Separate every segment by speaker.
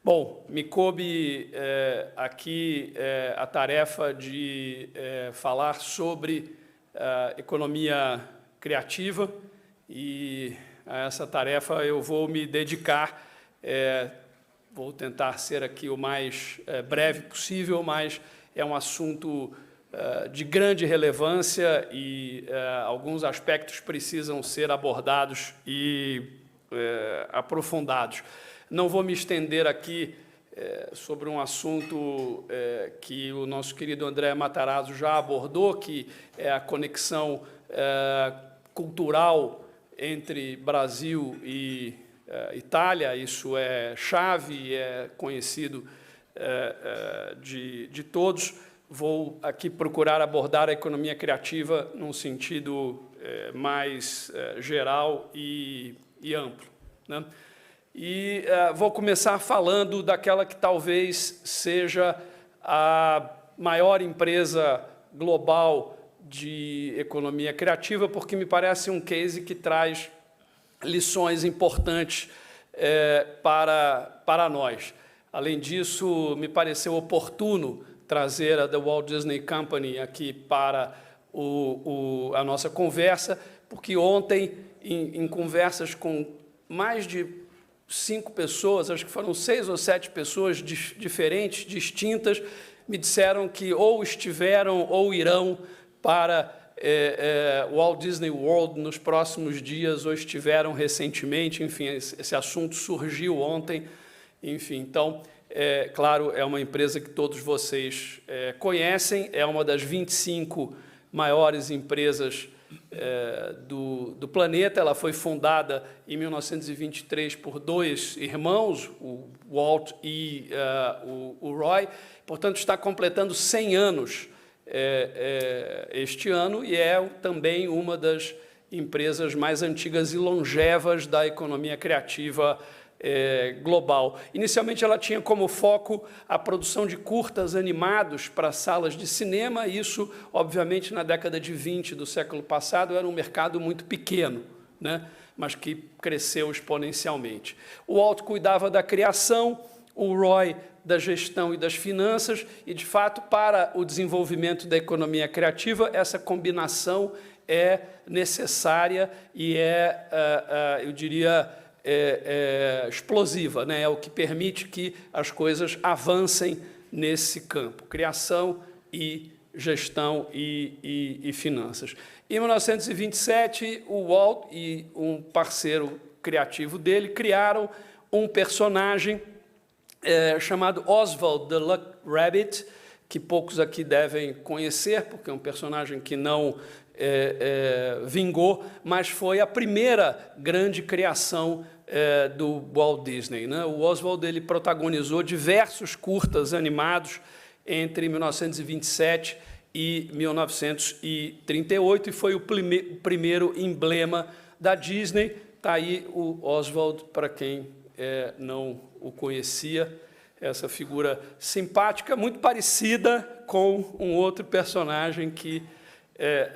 Speaker 1: Bom, me coube aqui a tarefa de falar sobre economia criativa e a essa tarefa eu vou me dedicar, vou tentar ser aqui o mais breve possível, mas é um assunto de grande relevância e alguns aspectos precisam ser abordados e aprofundados. Não vou me estender aqui sobre um assunto que o nosso querido André Matarazzo já abordou, que é a conexão cultural entre Brasil e Itália. Isso é chave, é conhecido de todos. Vou aqui procurar abordar a economia criativa num sentido mais geral e amplo, né? E vou começar falando daquela que talvez seja a maior empresa global de economia criativa, porque me parece um case que traz lições importantes para nós. Além disso, me pareceu oportuno trazer a The Walt Disney Company aqui para a nossa conversa, porque ontem, em conversas com mais de 5 pessoas, acho que foram 6 ou 7 pessoas diferentes, distintas, me disseram que ou estiveram ou irão para o Walt Disney World nos próximos dias, ou estiveram recentemente, enfim, esse assunto surgiu ontem, enfim, então, claro, é uma empresa que todos vocês conhecem, é uma das 25 maiores empresas do planeta. Ela foi fundada em 1923 por 2 irmãos, o Walt e o Roy, portanto, está completando 100 anos este ano e é também uma das empresas mais antigas e longevas da economia criativa global. Inicialmente, ela tinha como foco a produção de curtas animados para salas de cinema. Isso, obviamente, na década de 20 do século passado, era um mercado muito pequeno, né? Mas que cresceu exponencialmente. O Walt cuidava da criação, o Roy da gestão e das finanças, e, de fato, para o desenvolvimento da economia criativa, essa combinação é necessária e eu diria, explosiva, né? É o que permite que as coisas avancem nesse campo, criação e gestão e finanças. Em 1927, o Walt e um parceiro criativo dele criaram um personagem chamado Oswald the Luck Rabbit, que poucos aqui devem conhecer, porque é um personagem que não vingou, mas foi a primeira grande criação do Walt Disney, né? O Oswald ele protagonizou diversos curtas animados entre 1927 e 1938 e foi o primeiro emblema da Disney. Está aí o Oswald, para quem não o conhecia, essa figura simpática, muito parecida com um outro personagem que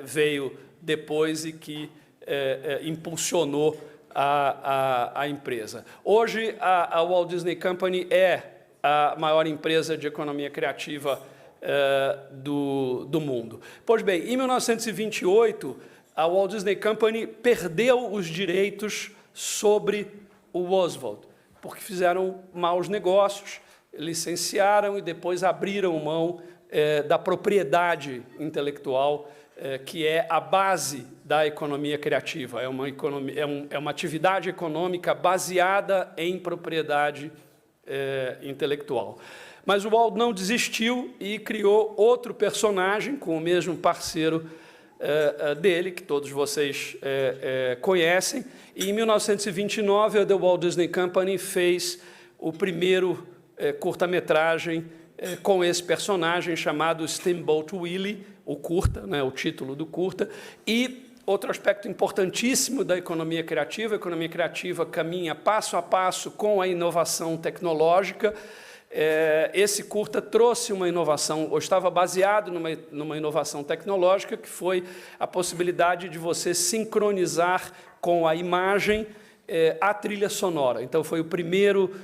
Speaker 1: veio depois e que impulsionou a empresa. Hoje, a Walt Disney Company é a maior empresa de economia criativa do mundo. Pois bem, em 1928, a Walt Disney Company perdeu os direitos sobre o Oswald, porque fizeram maus negócios, licenciaram e depois abriram mão da propriedade intelectual, que é a base da economia criativa. É uma atividade econômica baseada em propriedade intelectual. Mas o Walt não desistiu e criou outro personagem com o mesmo parceiro dele, que todos vocês conhecem. E, em 1929, a The Walt Disney Company fez o primeiro curta-metragem com esse personagem chamado Steamboat Willie, o curta, né, o título do curta. E outro aspecto importantíssimo da economia criativa, a economia criativa caminha passo a passo com a inovação tecnológica. Esse curta trouxe uma inovação, ou estava baseado numa inovação tecnológica, que foi a possibilidade de você sincronizar com a imagem a trilha sonora. Então, foi o primeiro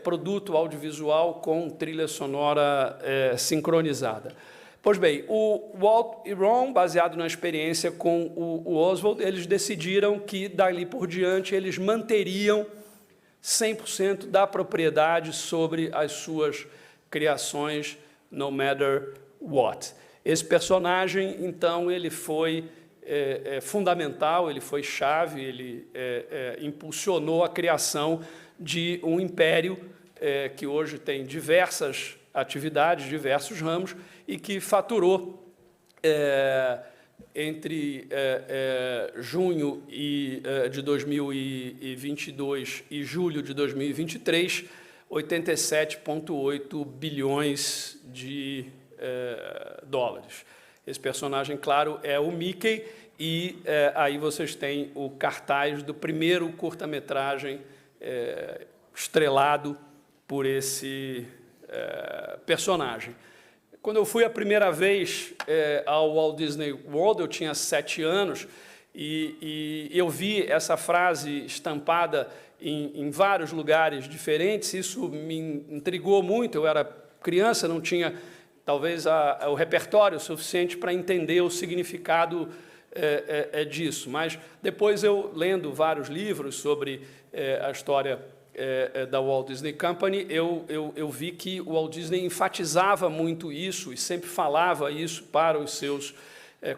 Speaker 1: produto audiovisual com trilha sonora sincronizada. Pois bem, o Walt e Ron, baseado na experiência com o Oswald, eles decidiram que, dali por diante, eles manteriam 100% da propriedade sobre as suas criações, no matter what. Esse personagem, então, ele foi fundamental, ele foi chave, ele impulsionou a criação de um império que hoje tem diversas atividades, diversos ramos, e que faturou, entre junho de 2022 e julho de 2023, 87,8 bilhões de dólares. Esse personagem, claro, é o Mickey, e aí vocês têm o cartaz do primeiro curta-metragem estrelado por esse personagem. Quando eu fui a primeira vez ao Walt Disney World, eu tinha 7 anos, e eu vi essa frase estampada em vários lugares diferentes. Isso me intrigou muito. Eu era criança, não tinha, talvez, o repertório suficiente para entender o significado disso. Mas depois, eu lendo vários livros sobre a história da Walt Disney Company, eu vi que o Walt Disney enfatizava muito isso e sempre falava isso para os seus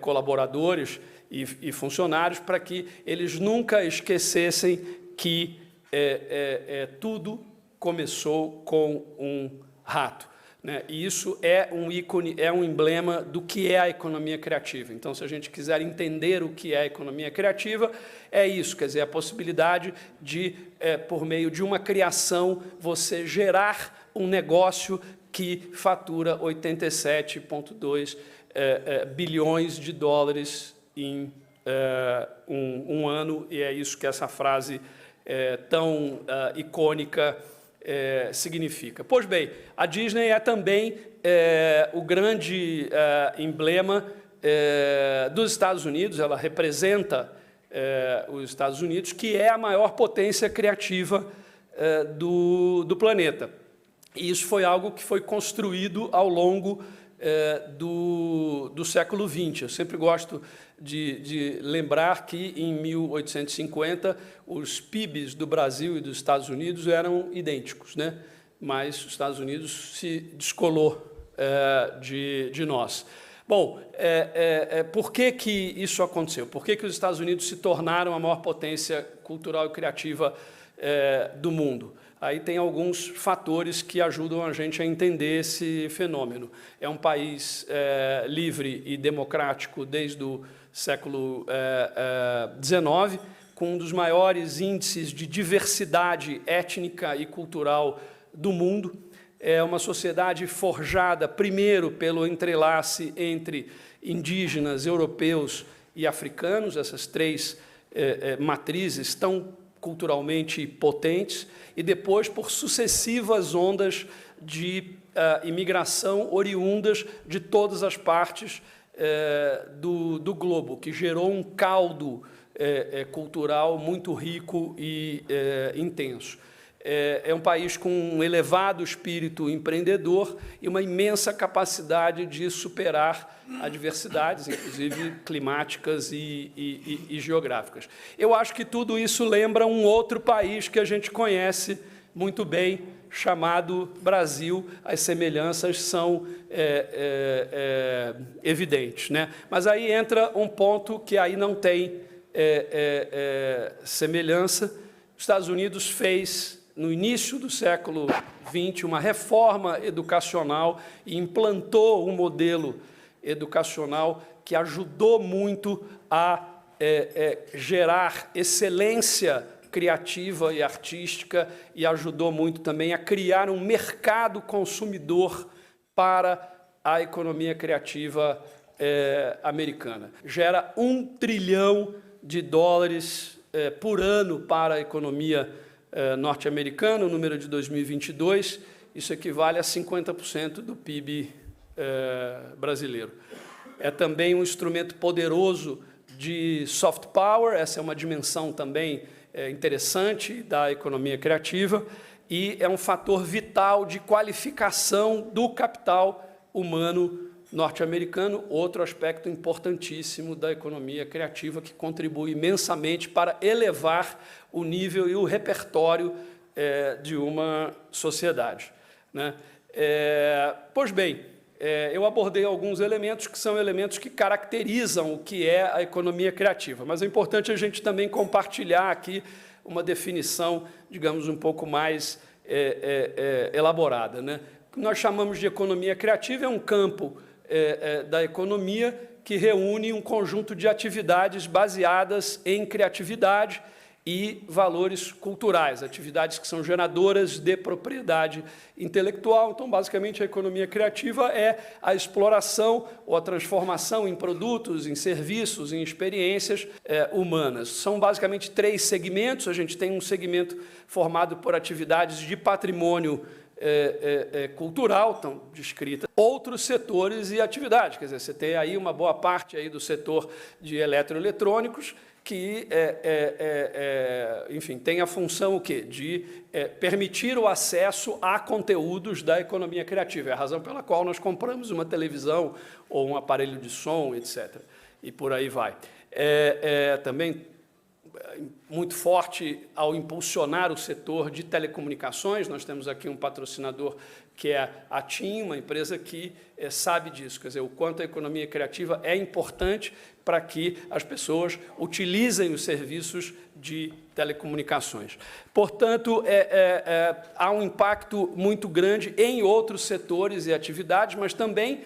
Speaker 1: colaboradores e funcionários, para que eles nunca esquecessem que tudo começou com um rato, né? E isso é um ícone, é um emblema do que é a economia criativa. Então, se a gente quiser entender o que é a economia criativa, é isso, quer dizer, a possibilidade de, por meio de uma criação, você gerar um negócio que fatura 87,2 bilhões de dólares em um ano, e é isso que essa frase tão icônica significa. Pois bem, a Disney é também o grande emblema dos Estados Unidos. Ela representa os Estados Unidos, que é a maior potência criativa do planeta. E isso foi algo que foi construído ao longo do século XX. Eu sempre gosto de lembrar que, em 1850, os PIBs do Brasil e dos Estados Unidos eram idênticos, né? Mas os Estados Unidos se descolou de nós. Bom, por que isso aconteceu? Por que os Estados Unidos se tornaram a maior potência cultural e criativa do mundo? Aí tem alguns fatores que ajudam a gente a entender esse fenômeno. É um país livre e democrático desde o século XIX, com um dos maiores índices de diversidade étnica e cultural do mundo. É uma sociedade forjada, primeiro, pelo entrelace entre indígenas, europeus e africanos, essas três matrizes tão culturalmente potentes, e depois por sucessivas ondas de imigração oriundas de todas as partes do globo, que gerou um caldo cultural muito rico e intenso. É um país com um elevado espírito empreendedor e uma imensa capacidade de superar adversidades, inclusive climáticas e geográficas. Eu acho que tudo isso lembra um outro país que a gente conhece muito bem, chamado Brasil. As semelhanças são evidentes, né? Mas aí entra um ponto que aí não tem semelhança. Os Estados Unidos fez, no início do século XX, uma reforma educacional e implantou um modelo educacional que ajudou muito a gerar excelência criativa e artística, e ajudou muito também a criar um mercado consumidor para a economia criativa americana. Gera $1 trilhão por ano para a economia norte-americana, o número de 2022, isso equivale a 50% do PIB brasileiro. É também um instrumento poderoso de soft power, essa é uma dimensão também interessante da economia criativa, e é um fator vital de qualificação do capital humano norte-americano, outro aspecto importantíssimo da economia criativa que contribui imensamente para elevar o nível e o repertório de uma sociedade, né? Pois bem, eu abordei alguns elementos que são elementos que caracterizam o que é a economia criativa, mas é importante a gente também compartilhar aqui uma definição, digamos, um pouco mais elaborada, né? O que nós chamamos de economia criativa é um campo da economia que reúne um conjunto de atividades baseadas em criatividade e valores culturais, atividades que são geradoras de propriedade intelectual. Então, basicamente, a economia criativa é a exploração ou a transformação em produtos, em serviços, em experiências humanas. São basicamente 3 segmentos. A gente tem um segmento formado por atividades de patrimônio cultural, estão descritas, outros setores e atividades. Quer dizer, você tem aí uma boa parte aí do setor de eletroeletrônicos, que, enfim, tem a função o quê? De permitir o acesso a conteúdos da economia criativa. É a razão pela qual nós compramos uma televisão ou um aparelho de som, etc. E por aí vai. Também muito forte ao impulsionar o setor de telecomunicações. Nós temos aqui um patrocinador que é a TIM, uma empresa que sabe disso, quer dizer, o quanto a economia criativa é importante para que as pessoas utilizem os serviços de telecomunicações. Portanto, há um impacto muito grande em outros setores e atividades, mas também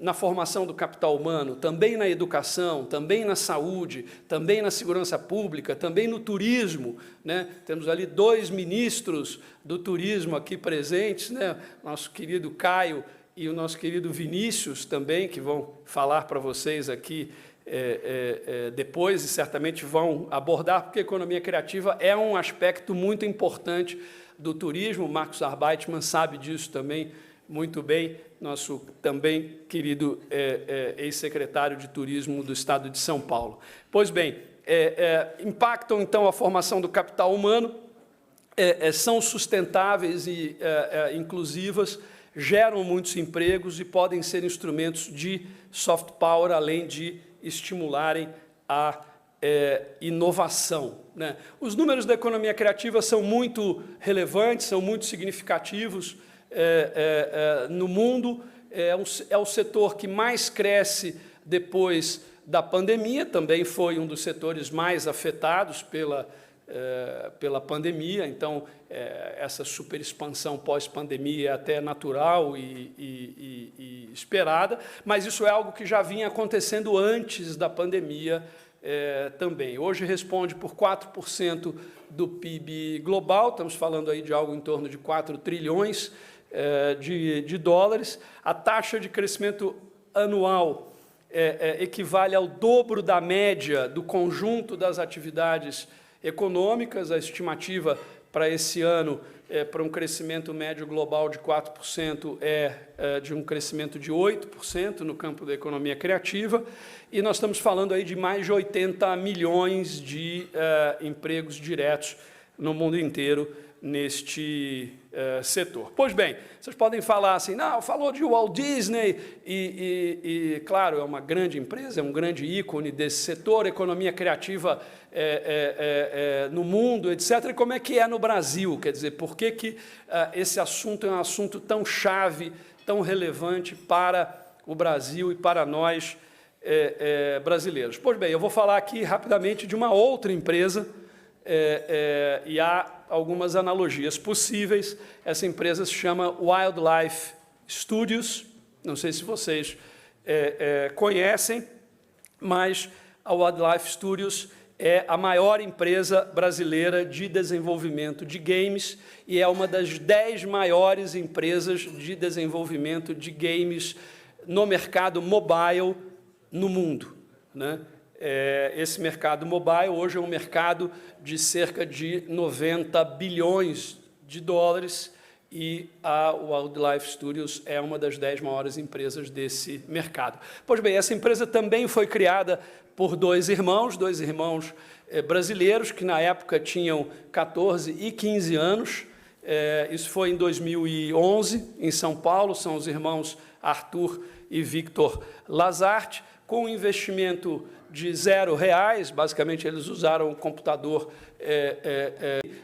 Speaker 1: na formação do capital humano, também na educação, também na saúde, também na segurança pública, também no turismo, né? Temos ali 2 ministros do turismo aqui presentes, né? Nosso querido Caio e o nosso querido Vinícius também, que vão falar para vocês aqui depois e certamente vão abordar, porque a economia criativa é um aspecto muito importante do turismo. O Marcos Arbeitmann sabe disso também muito bem, nosso também querido ex-secretário de Turismo do Estado de São Paulo. Pois bem, impactam, então, a formação do capital humano, são sustentáveis e inclusivas, geram muitos empregos e podem ser instrumentos de soft power, além de estimularem a inovação, né? Os números da economia criativa são muito relevantes, são muito significativos no mundo. É o setor que mais cresce depois da pandemia, também foi um dos setores mais afetados pela pandemia, então essa super expansão pós-pandemia é até natural e esperada, mas isso é algo que já vinha acontecendo antes da pandemia também. Hoje responde por 4% do PIB global, estamos falando aí de algo em torno de 4 trilhões de dólares. A taxa de crescimento anual equivale ao dobro da média do conjunto das atividades econômicas. A estimativa para esse ano, para um crescimento médio global de 4%, de um crescimento de 8% no campo da economia criativa, e nós estamos falando aí de mais de 80 milhões de empregos diretos no mundo inteiro neste setor. Pois bem, vocês podem falar assim, não, falou de Walt Disney, e claro, é uma grande empresa, é um grande ícone desse setor, economia criativa no mundo, etc. E como é que é no Brasil? Quer dizer, por que esse assunto é um assunto tão chave, tão relevante para o Brasil e para nós brasileiros? Pois bem, eu vou falar aqui rapidamente de uma outra empresa, e há algumas analogias possíveis. Essa empresa se chama Wildlife Studios, não sei se vocês conhecem, mas a Wildlife Studios é a maior empresa brasileira de desenvolvimento de games e é uma das 10 maiores empresas de desenvolvimento de games no mercado mobile no mundo, né? Esse mercado mobile hoje é um mercado de cerca de 90 bilhões de dólares e a Wildlife Studios é uma das 10 maiores empresas desse mercado. Pois bem, essa empresa também foi criada por dois irmãos brasileiros, que na época tinham 14 e 15 anos. Isso foi em 2011, em São Paulo, são os irmãos Arthur e Victor Lazarte, com um investimento de R$0, basicamente eles usaram um computador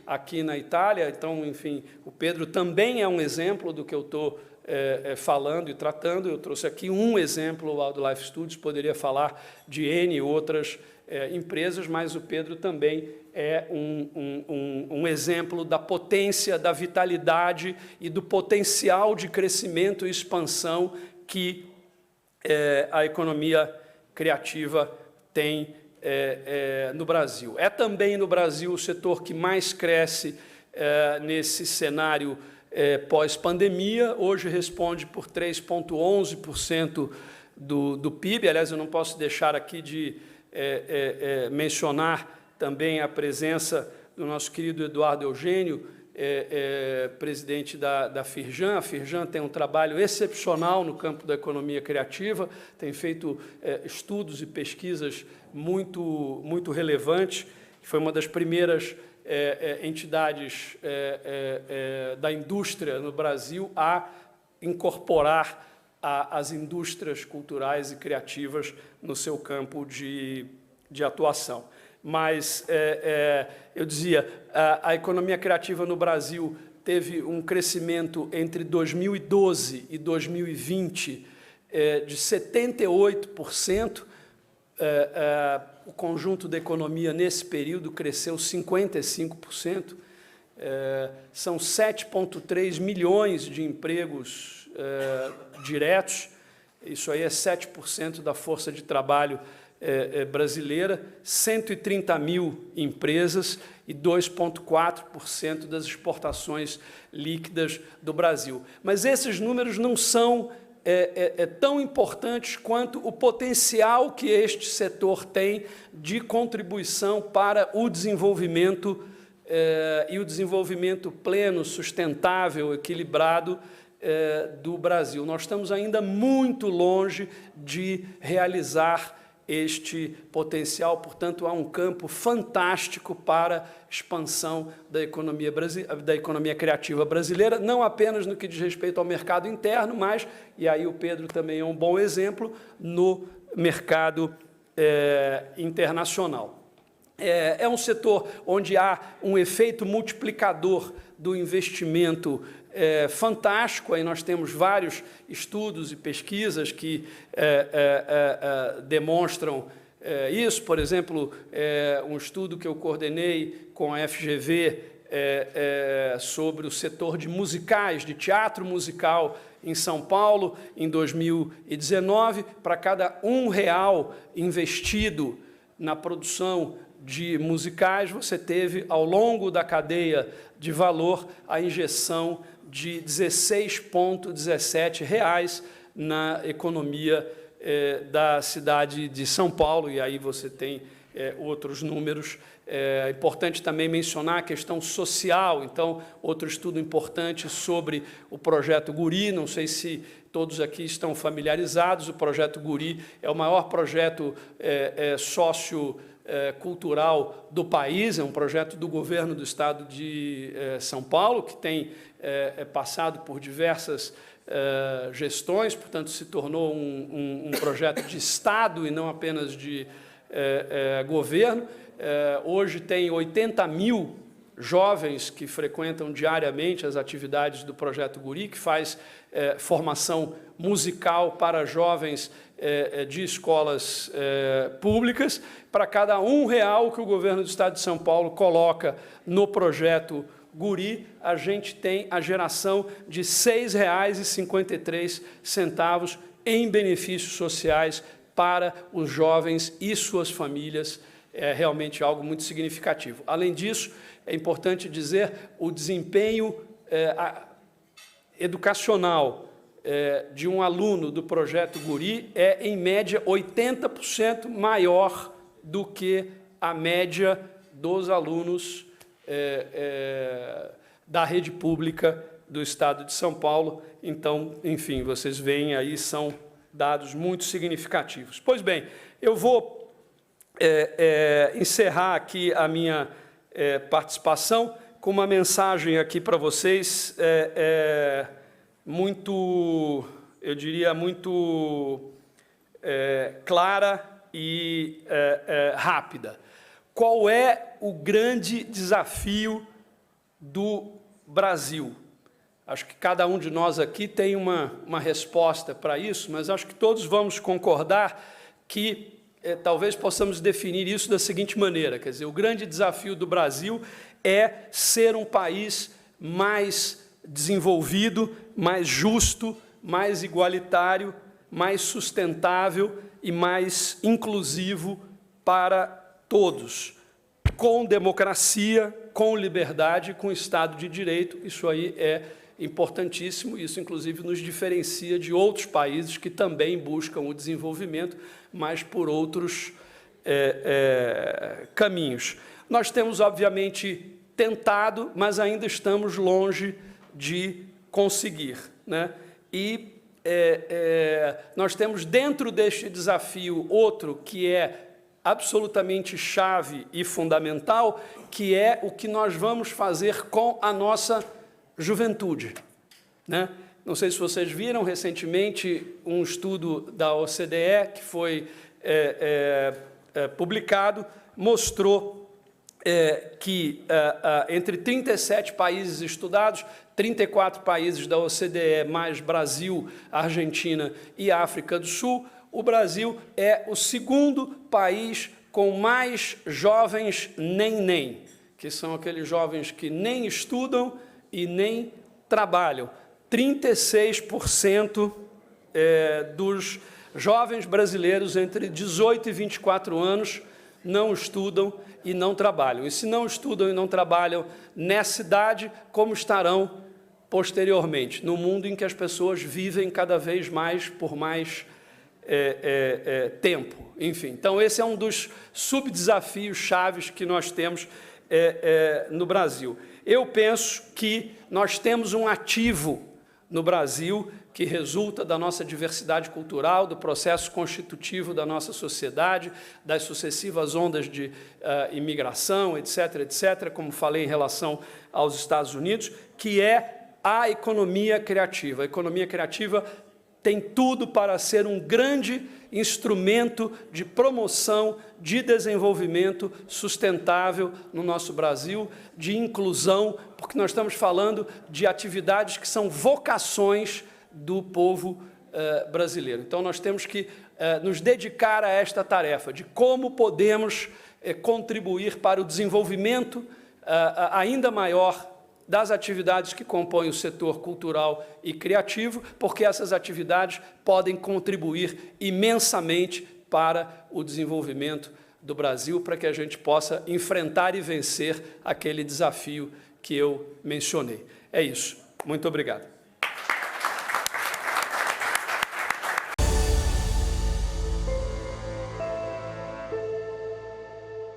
Speaker 1: aqui na Itália. Então, enfim, o Pedro também é um exemplo do que eu estou falando e tratando. Eu trouxe aqui um exemplo, o Wildlife Studios, poderia falar de N outras empresas, mas o Pedro também é um exemplo da potência, da vitalidade e do potencial de crescimento e expansão que a economia criativa tem no Brasil. É também no Brasil o setor que mais cresce nesse cenário pós-pandemia. Hoje responde por 3,11% do PIB. Aliás, eu não posso deixar aqui de mencionar também a presença do nosso querido Eduardo Eugênio, presidente da Firjan. A Firjan tem um trabalho excepcional no campo da economia criativa, tem feito estudos e pesquisas muito relevantes. Foi uma das primeiras entidades da indústria no Brasil a incorporar as indústrias culturais e criativas no seu campo de atuação. Mas, eu dizia, a economia criativa no Brasil teve um crescimento entre 2012 e 2020 de 78%. O conjunto da economia, nesse período, cresceu 55%. São 7,3 milhões de empregos diretos. Isso aí é 7% da força de trabalho brasileira, 130 mil empresas e 2,4% das exportações líquidas do Brasil. Mas esses números não são tão importantes quanto o potencial que este setor tem de contribuição para o desenvolvimento e o desenvolvimento pleno, sustentável, equilibrado do Brasil. Nós estamos ainda muito longe de realizar este potencial, portanto, há um campo fantástico para expansão da economia criativa brasileira, não apenas no que diz respeito ao mercado interno, mas, e aí o Pedro também é um bom exemplo, no mercado internacional. É um setor onde há um efeito multiplicador do investimento fantástico. Aí nós temos vários estudos e pesquisas que demonstram isso. Por exemplo, um estudo que eu coordenei com a FGV sobre o setor de musicais, de teatro musical em São Paulo, em 2019, para cada R$1 investido na produção de musicais, você teve, ao longo da cadeia de valor, a injeção de R$16,17 na economia da cidade de São Paulo, e aí você tem outros números. É importante também mencionar a questão social. Então, outro estudo importante sobre o projeto Guri, não sei se todos aqui estão familiarizados, o projeto Guri é o maior projeto sociocultural do país, é um projeto do governo do estado de São Paulo, que tem passado por diversas gestões, portanto, se tornou um projeto de Estado e não apenas de governo. Hoje tem 80 mil jovens que frequentam diariamente as atividades do Projeto Guri, que faz formação musical para jovens de escolas públicas. Para cada R$1 que o governo do estado de São Paulo coloca no Projeto Guri, a gente tem a geração de R$ 6,53 em benefícios sociais para os jovens e suas famílias. É realmente algo muito significativo. Além disso, é importante dizer, o desempenho educacional de um aluno do Projeto Guri é, em média, 80% maior do que a média dos alunos da rede pública do estado de São Paulo. Então, enfim, vocês veem aí, são dados muito significativos. Pois bem, eu vou encerrar aqui a minha participação com uma mensagem aqui para vocês, muito, eu diria, muito clara e rápida. Qual é o grande desafio do Brasil? Acho que cada um de nós aqui tem uma resposta para isso, mas acho que todos vamos concordar que talvez possamos definir isso da seguinte maneira, quer dizer, o grande desafio do Brasil é ser um país mais desenvolvido, mais justo, mais igualitário, mais sustentável e mais inclusivo para todos, com democracia, com liberdade, com Estado de Direito. Isso aí é importantíssimo, isso inclusive nos diferencia de outros países que também buscam o desenvolvimento, mas por outros caminhos. Nós temos, obviamente, tentado, mas ainda estamos longe de conseguir, né? E nós temos dentro deste desafio outro que é absolutamente chave e fundamental, que é o que nós vamos fazer com a nossa juventude, né? Não sei se vocês viram recentemente um estudo da OCDE que foi publicado, mostrou que entre 37 países estudados, 34 países da OCDE, mais Brasil, Argentina e África do Sul, o Brasil é o segundo país com mais jovens nem-nem, que são aqueles jovens que nem estudam e nem trabalham. 36% dos jovens brasileiros entre 18 e 24 anos não estudam e não trabalham. E se não estudam e não trabalham nessa idade, como estarão posteriormente, no mundo em que as pessoas vivem cada vez mais por mais tempo? Enfim, então esse é um dos subdesafios chaves que nós temos no Brasil. Eu penso que nós temos um ativo no Brasil que resulta da nossa diversidade cultural, do processo constitutivo da nossa sociedade, das sucessivas ondas de imigração, etc., etc., como falei em relação aos Estados Unidos, que é a economia criativa. A economia criativa tem tudo para ser um grande instrumento de promoção, de desenvolvimento sustentável no nosso Brasil, de inclusão, porque nós estamos falando de atividades que são vocações do povo brasileiro. Então, nós temos que nos dedicar a esta tarefa de como podemos contribuir para o desenvolvimento ainda maior das atividades que compõem o setor cultural e criativo, porque essas atividades podem contribuir imensamente para o desenvolvimento do Brasil, para que a gente possa enfrentar e vencer aquele desafio que eu mencionei. É isso. Muito obrigado.